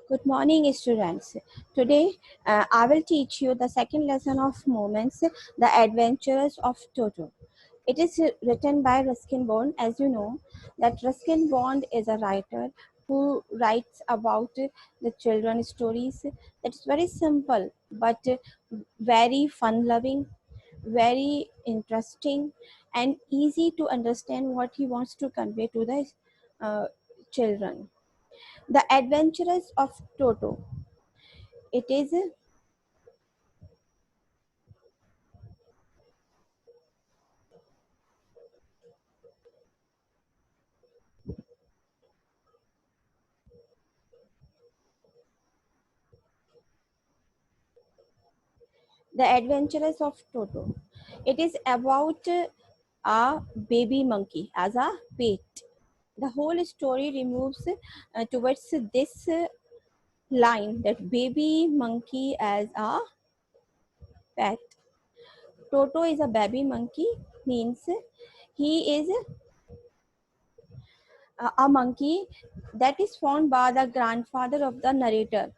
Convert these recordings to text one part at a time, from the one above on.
Good morning, students. Today, I will teach you the second lesson of Moments, The Adventures of Toto. It is written by Ruskin Bond. As you know, that Ruskin Bond is a writer who writes about the children stories. That's very simple, but very fun-loving, very interesting, and easy to understand what he wants to convey to the uh, children. The Adventures of Toto. It is The Adventures of Toto. It is about a baby monkey as a pet. The whole story removes towards this line that baby monkey as a pet. Toto is a baby monkey means he is a monkey that is found by the grandfather of the narrator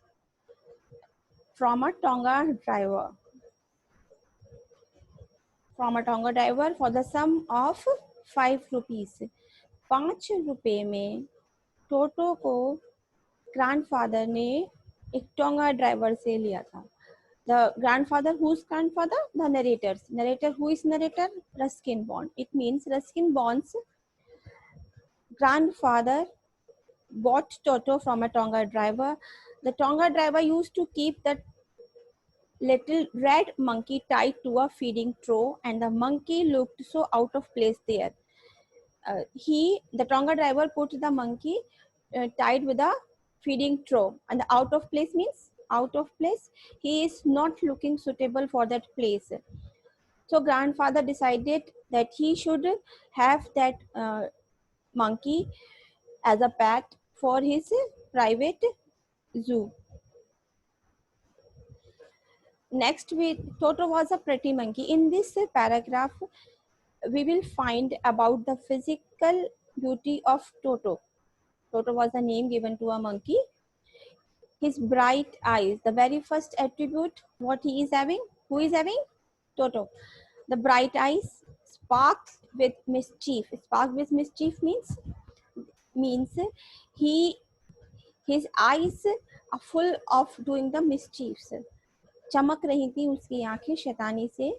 from a Tonga driver. For the sum of 5 rupees. 5 रुपए में टोटो को grandfather ने एक tonga driver से लिया था. The grandfather, whose grandfather? The narrator's. Narrator, who is narrator? Ruskin Bond. It means Ruskin Bond's grandfather bought Toto from a Tonga driver. The Tonga driver used to keep the little red monkey tied to a feeding trough, and the monkey looked so out of place there. The Tonga driver put the monkey tied with a feeding trough, and the out of place means out of place. He is not looking suitable for that place. So grandfather decided that he should have that monkey as a pet for his private zoo. Next, Toto was a pretty monkey. In this paragraph, we will find about the physical beauty of Toto. Toto was the name given to a monkey. His bright eyes, the very first attribute, what he is having? Who is having? Toto. The bright eyes sparks with mischief. Spark with mischief means he his eyes are full of doing the mischiefs. चमक रही थी उसकी आंखें शैतानी से.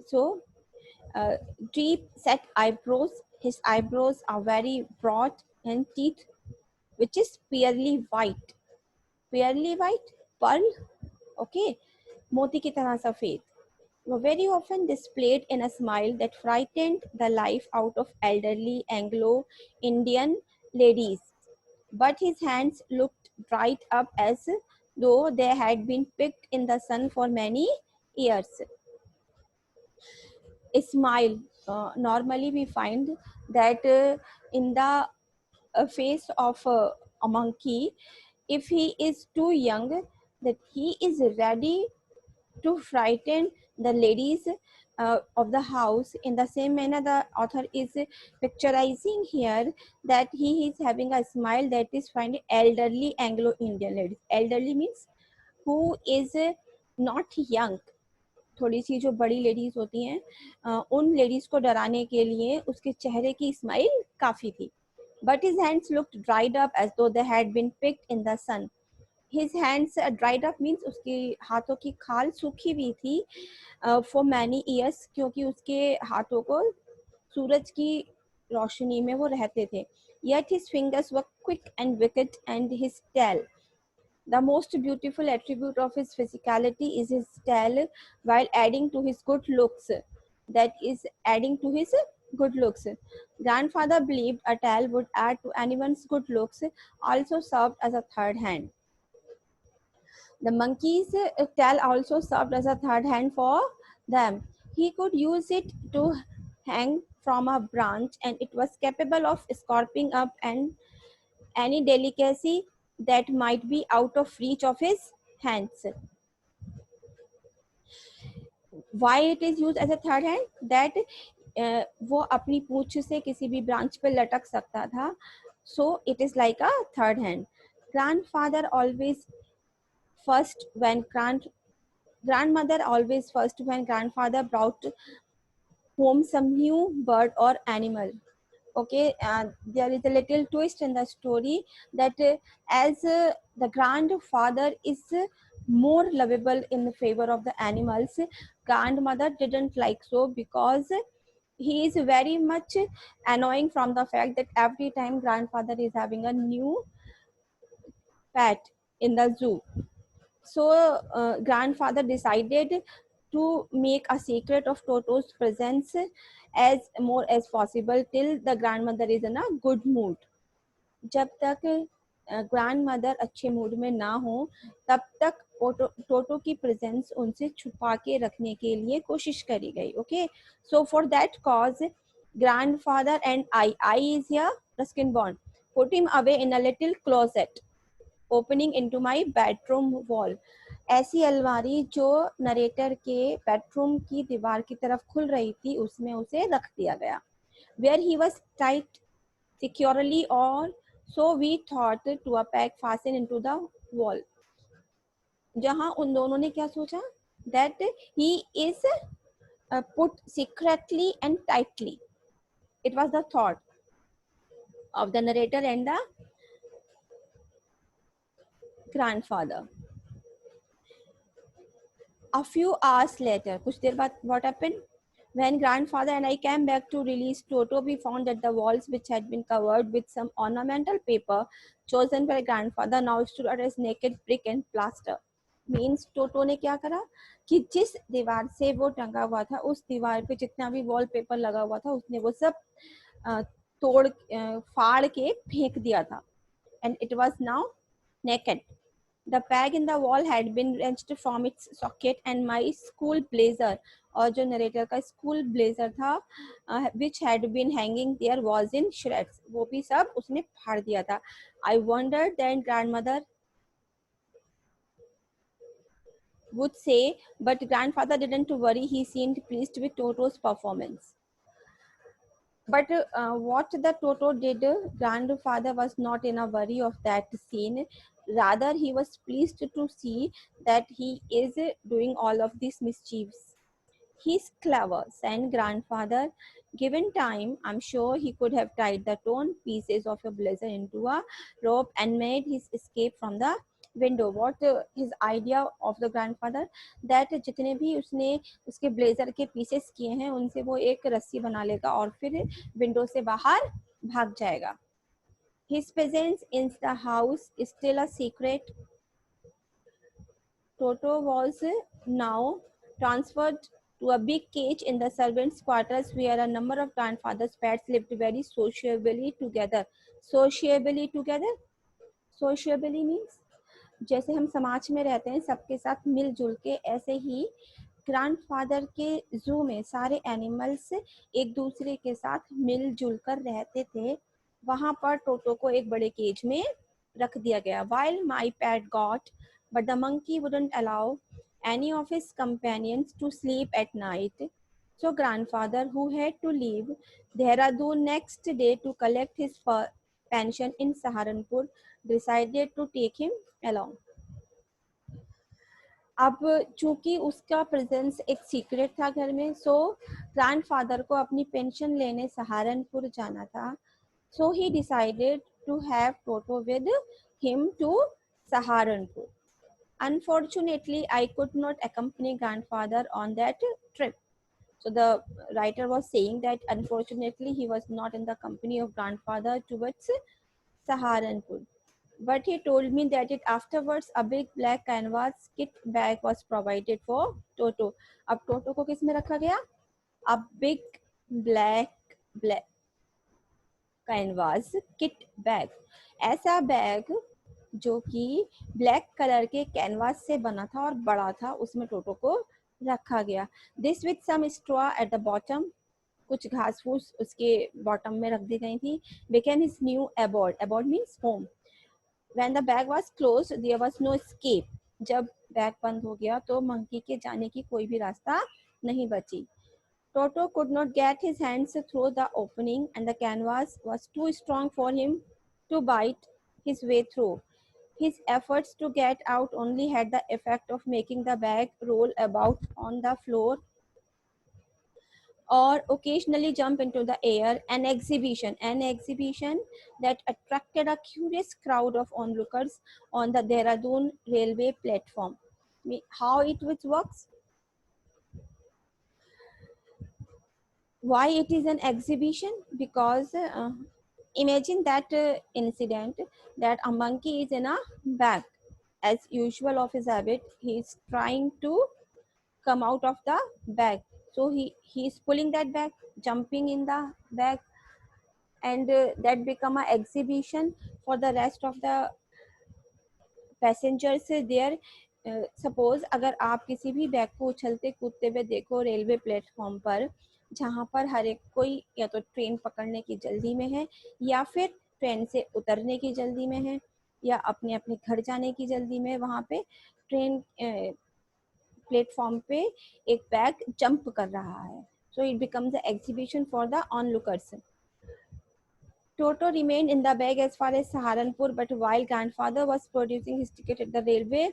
So deep set eyebrows. His eyebrows are very broad and teeth which is purely white. Purely white, pearl, okay, मोती की तरह सफेद. Were very often displayed in a smile that frightened the life out of elderly Anglo-Indian ladies. But his hands looked dried up as though they had been picked in the sun for many years. A smile, normally we find that in the face of a monkey, if he is too young, that he is ready to frighten the ladies of the house. In the same manner, the author is picturizing here that he is having a smile that is find elderly Anglo-Indian ladies. Elderly means who is not young. थोड़ी सी जो बड़ी ladies होती हैं उन ladies को डराने के लिए उसके चेहरे की स्माइल काफी थी. But his hands looked dried up as though they had been picked in the sun. His hands dried up means उसके हाथों की खाल सूखी हुई थी for many years, क्योंकि उसके हाथों को सूरज की रोशनी में वो रहते थे. Yet his fingers were quick and wicked, and his tail. The most beautiful attribute of his physicality is his tail, while adding to his good looks. That is adding to his good looks. Grandfather believed a tail would add to anyone's good looks, also served as a third hand. The monkey's tail also served as a third hand for them. He could use it to hang from a branch, and it was capable of scooping up and any delicacy that might be out of reach of his hands. Why it is used as a third hand? That वो अपनी पूंछ से किसी भी branch पे लटक सकता था. So it is like a third hand. Grandfather always first when grandmother always first when grandfather brought home some new bird or animal. Okay, there is a little twist in the story that as the grandfather is more lovable in favor of the animals, grandmother didn't like so because he is very much annoying from the fact that every time grandfather is having a new pet in the zoo. So grandfather decided to make a secret of Toto's presence as more as possible till the grandmother is in a good mood. जब तक grand mother अच्छे mood में ना हो तब तक टोटो की presence उनसे छुपा के रखने के लिए कोशिश करी गई. Okay, so for that cause grandfather and I is here Ruskin Bond put him away in a little closet opening into my bedroom wall. ऐसी अलमारी जो नरेटर के बेडरूम की दीवार की तरफ खुल रही थी उसमें उसे रख दिया गया. Where he was tied securely or so we thought to a peg fastened into the wall. जहां उन दोनों ने क्या सोचा that he is put secretly and tightly. It was the thought of the narrator and the grandfather. A few hours later, कुछ देर बाद what happened? When grandfather and I came back to release Toto, we found that the walls, which had been covered with some ornamental paper chosen by grandfather, now stood out as naked brick and plaster. Means Toto ने क्या करा कि जिस दीवार से वो टंगा हुआ था उस दीवार पे जितना भी वॉल पेपर लगा हुआ था उसने वो सब तोड़ फाड़ के फेंक दिया था. And it was now naked. The peg in the wall had been wrenched from its socket and my school blazer और जो नरेटर का स्कूल ब्लेजर था which had been hanging there was in shreds. वो भी सब उसने फाड़ दिया था. I wondered then grandmother would say, but grandfather didn't worry. He seemed pleased with Toto's performance. But what the Toto did, grandfather was not in a worry of that scene. Rather, he was pleased to see that he is doing all of these mischiefs. He's clever, said grandfather. Given time, I'm sure he could have tied the torn pieces of a blazer into a rope and made his escape from the window. What his idea of the grandfather that जितने भी उसने उसके blazer के pieces किए हैं उनसे वो एक रस्सी बना लेगा और फिर विंडो से बाहर भाग जाएगा. His presence in the house is still a secret. Toto was now transferred to a big cage in the servants' quarters where a number of grandfather's pets lived very sociably together. Sociably together? Sociably means जैसे हम समाज में रहते हैं सबके साथ मिलजुल के, ऐसे ही ग्रैंडफादर के जू में सारे एनिमल्स एक दूसरे के साथ मिलजुल कर रहते थे. वहां पर टोटो को एक बड़े केज में रख दिया गया. While my pet got, but the monkey wouldn't allow any of his companions to sleep at night. So grandfather, who had to leave Dehradun next day to collect his pension in Saharanpur, decided to take him along. अब चूंकि उसका presence एक secret था घर में, सो grandfather को अपनी pension लेने सहारनपुर जाना था. So he decided to have Toto with him to Saharanpur. Unfortunately, I could not accompany grandfather on that trip. So the writer was saying that unfortunately he was not in the company of grandfather towards Saharanpur. But he told me that it afterwards a big black canvas kit bag was provided for Toto. अब टोटो को किस में रखा गया? A big black canvas kit bag. ऐसा bag जो कि black colour के कैनवास से बना था और बड़ा था, उसमें टोटो को रखा गया. This with some straw at the bottom, कुछ घास फूस उसके बॉटम में रख दी गई थी. Became his new abode. Abode means home. When the bag was closed, there was no escape. जब बैग बंद हो गया तो मंकी के जाने की कोई भी रास्ता नहीं बची. Toto could not get his hands through the opening and the canvas was too strong for him to bite his way through. His efforts to get out only had the effect of making the bag roll about on the floor or occasionally jump into the air. An exhibition that attracted a curious crowd of onlookers on the Dehradun railway platform. How it works? Why it is an exhibition? Because imagine that incident that a monkey is in a bag. As usual of his habit, he is trying to come out of the bag. So he is pulling that bag, jumping in the bag, and that become a exhibition for the rest of the passengers there. Suppose अगर आप किसी भी bag को उछलते कूदते हुए देखो railway platform पर, जहाँ पर हर एक कोई या तो ट्रेन पकड़ने की जल्दी में है या फिर ट्रेन से उतरने की जल्दी में है या अपने अपने घर जाने की जल्दी में, वहाँ पे ट्रेन प्लेटफॉर्म पे एक बैग जंप कर रहा है. So it becomes the exhibition for the onlookers. Toto remained in the bag as far as Saharanpur, but while grandfather was producing his ticket at the railway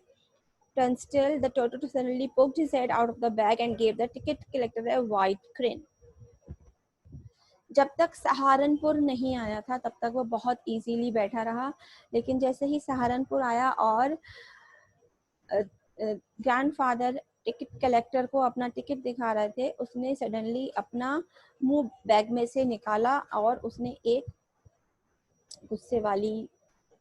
turnstile, the Toto suddenly poked his head out of the bag and gave the ticket collector a wide grin. जब तक सहारनपुर नहीं आया था तब तक वो बहुत easily बैठा रहा, लेकिन जैसे ही सहारनपुर आया और ग्रैंडफादर टिकट कलेक्टर को अपना टिकट दिखा रहे थे, उसने सडनली अपना मुंह बैग में से निकाला और उसने एक गुस्से वाली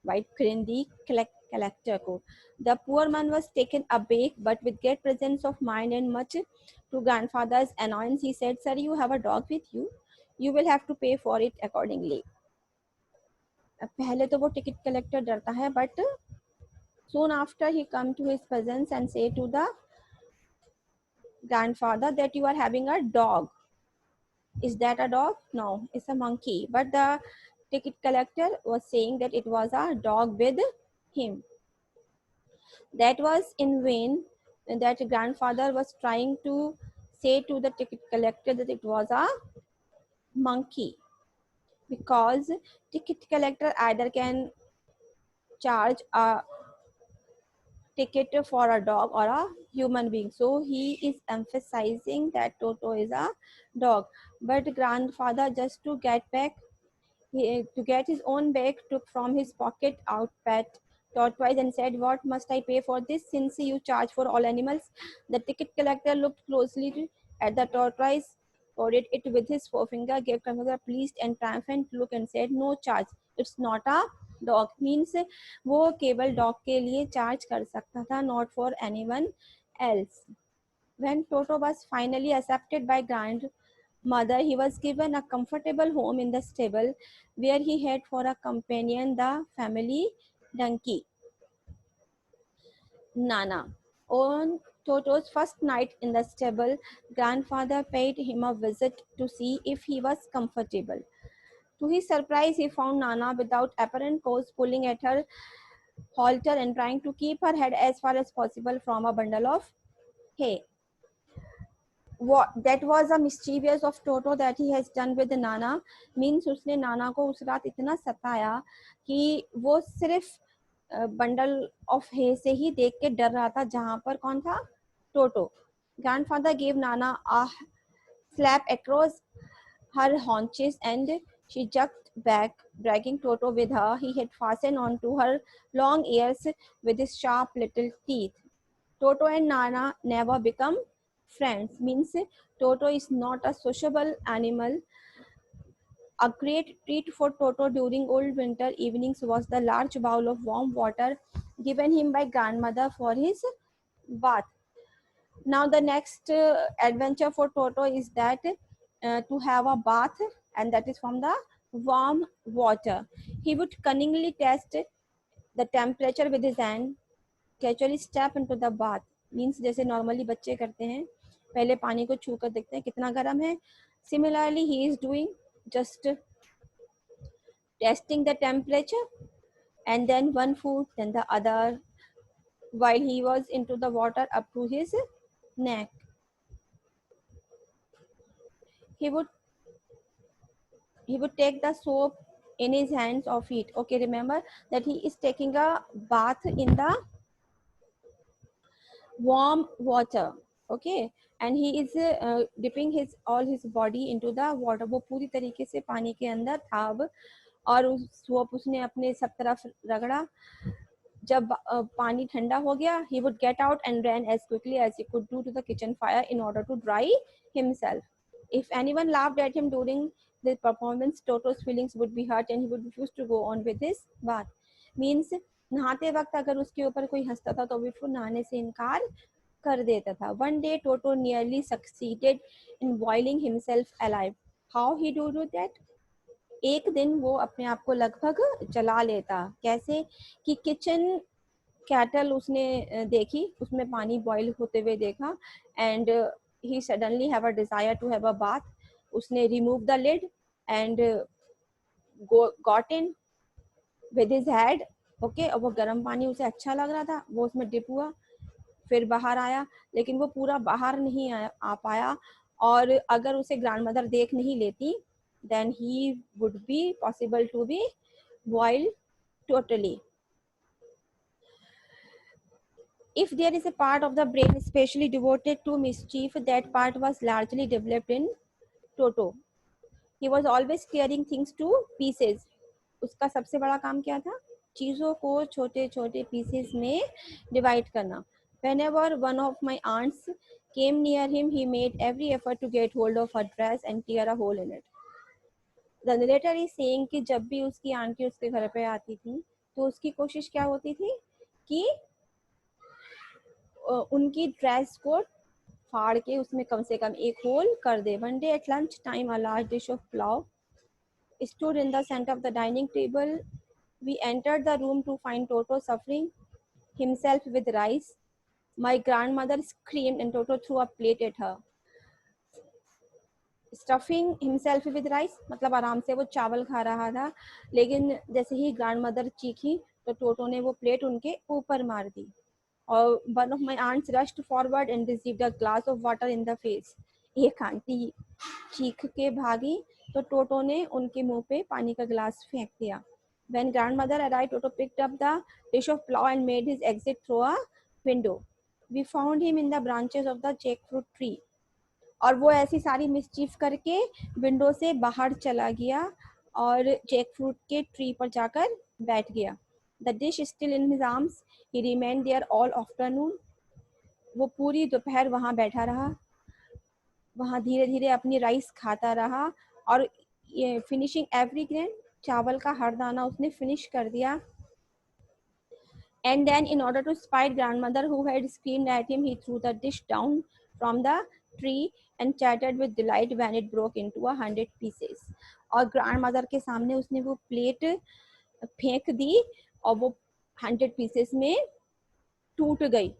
white grin दी collector को. The poor man was taken aback, but with great presence of mind and much to grandfather's annoyance, he said, "Sir, you have a dog with you. You will have to pay for it accordingly." पहले तो वो ticket collector डरता है, but soon after he come to his presence and say to the grandfather that you are having a dog. Is that a dog? No, it's a monkey. But the ticket collector was saying that it was a dog with him. That was in vain. That grandfather was trying to say to the ticket collector that it was a monkey, because ticket collector either can charge a ticket for a dog or a human being. So he is emphasizing that Toto is a dog. But grandfather, just to get back, to get his own bag, took from his pocket out pet tortoise and said, "What must I pay for this, since you charge for all animals?" The ticket collector looked closely at the tortoise, prodded it with his forefinger, gave grandmother a pleased and triumphant look and said, "No charge. It's not a dog." Means वो केवल dog के लिए charge कर सकता था, not for anyone else. When Toto was finally accepted by grandmother, he was given a comfortable home in the stable, where he had for a companion the family donkey, Nana. On Toto's first night in the stable, grandfather paid him a visit to see if he was comfortable. To his surprise, he found Nana without apparent cause pulling at her halter and trying to keep her head as far as possible from a bundle of hay. What that was a mischievous of Toto that he has done with Nana. Means उसने नाना को उस रात इतना सताया कि वो सिर्फ bundle of हे से ही देख के डर रहा था, जहाँ पर कौन था? टोटो. Grandfather gave Nana a slap across her haunches and she jerked back, dragging Toto with her. He had fastened onto her long ears with his sharp little teeth. Toto and Nana never become friends. Means Toto is not a sociable animal. A great treat for Toto during old winter evenings was the large bowl of warm water given him by grandmother for his bath. Now the next adventure for Toto is that to have a bath, and that is from the warm water. He would cunningly test the temperature with his hand, casually step into the bath. Means जैसे normally बच्चे करते हैं, पहले पानी को छू कर देखते हैं कितना गर्म है. Similarly, he is doing just testing the temperature, and then one foot, then the other, while he was into the water up to his neck. He would take the soap in his hands or feet. Okay, remember that he is taking a bath in the warm water. Okay, and he is dipping his all his body into the water. वो पूरी तरीके से पानी के अंदर था अब, और उसने अपने सब तरफ रगड़ा. जब पानी ठंडा हो गया, he would get out and ran as quickly as he could do to the kitchen fire in order to dry himself. If anyone laughed at him during the performance, Toto's feelings would be hurt and he would refuse to go on with his bath. Means नहाते वक्त अगर उसके ऊपर कोई हंसता था तो वो फिर नहाने से इनकार कर देता था. One day Toto nearly succeeded in boiling himself alive. How he do that? एक दिन वो अपने आप को लगभग जला लेता. कैसे? कि किचन कैटल उसने देखी, उसमें पानी बॉईल होते हुए देखा, and he suddenly have a desire to have a bath. उसने remove the lid and got in with his head. Okay, और वो गर्म पानी उसे अच्छा लग रहा था, वो उसमें डिप हुआ, फिर बाहर आया, लेकिन वो पूरा बाहर नहीं आ पाया. और अगर उसे ग्रैंड मदर देख नहीं लेती, then he would be possible to be boiled totally. If there is a part of the brain especially devoted to mischief, that part was largely developed in Toto. He was always tearing things to pieces. उसका सबसे बड़ा काम क्या था? चीज़ों को छोटे छोटे pieces में divide करना. Whenever one of my aunts came near him, he made every effort to get hold of her dress and tear a hole in it. The narrator is saying कि जब भी उसकी आंटी उसके घर पे आती थी, तो उसकी कोशिश क्या होती थी कि उनकी ड्रेस को फाड़ के उसमें कम से कम एक होल कर दे. One day at lunch time, a large dish of plow stood in the center of the dining table. We entered the room to find Toto suffering himself with rice. My grandmother screamed and Toto threw a plate at her. Stuffing himself with rice मतलब आराम से वो चावल खा रहा था, लेकिन जैसे ही ग्रैंड मदर चीखी तो टोटो ने वो प्लेट उनके ऊपर मार दी. और one of my aunts rushed forward and received a glass of water in the face. एक आंटी चीख के भागी तो टोटो ने उनके मुंह पे पानी का गिलास फेंक दिया. When grandmother arrived, Toto picked up the dish of plow and made his exit through a window. We found him in the branches of the jackfruit tree. और वो ऐसी सारी मिसचीफ करके विंडो से बाहर चला गया और जैक फ्रूट के ट्री पर जाकर बैठ गया. The dish still in his arms, he remained there all afternoon. वो पूरी दोपहर वहाँ बैठा रहा, वहाँ धीरे धीरे अपनी राइस खाता रहा और ये फिनिशिंग एवरी ग्रेन, चावल का हर दाना उसने फिनिश कर दिया. And then, in order to spite grandmother who had screamed at him, he threw the dish down from the tree and chattered with delight when it broke into 100 pieces. और grandmother के सामने उसने वो plate फेंक दी और वो 100 pieces में टूट गई.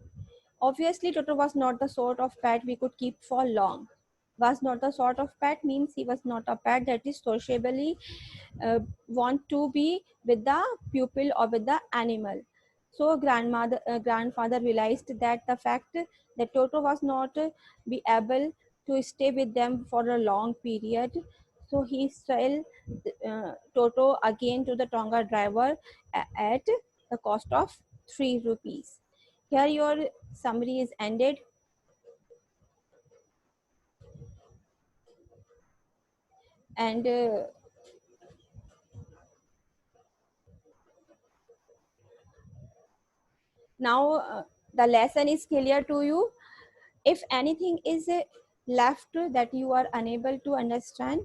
Obviously, Toto was not the sort of pet we could keep for long. Was not the sort of pet means he was not a pet that is sociably want to be with the pupil or with the animal. So grandfather realized that the fact that Toto was not be able to stay with them for a long period, so he sold Toto again to the Tonga driver at the cost of 3 rupees. Here your summary is ended. And now the lesson is clear to you. If anything is left that you are unable to understand,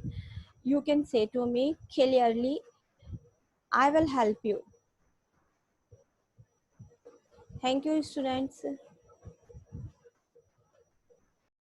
you can say to me clearly. I will help you. Thank you, students.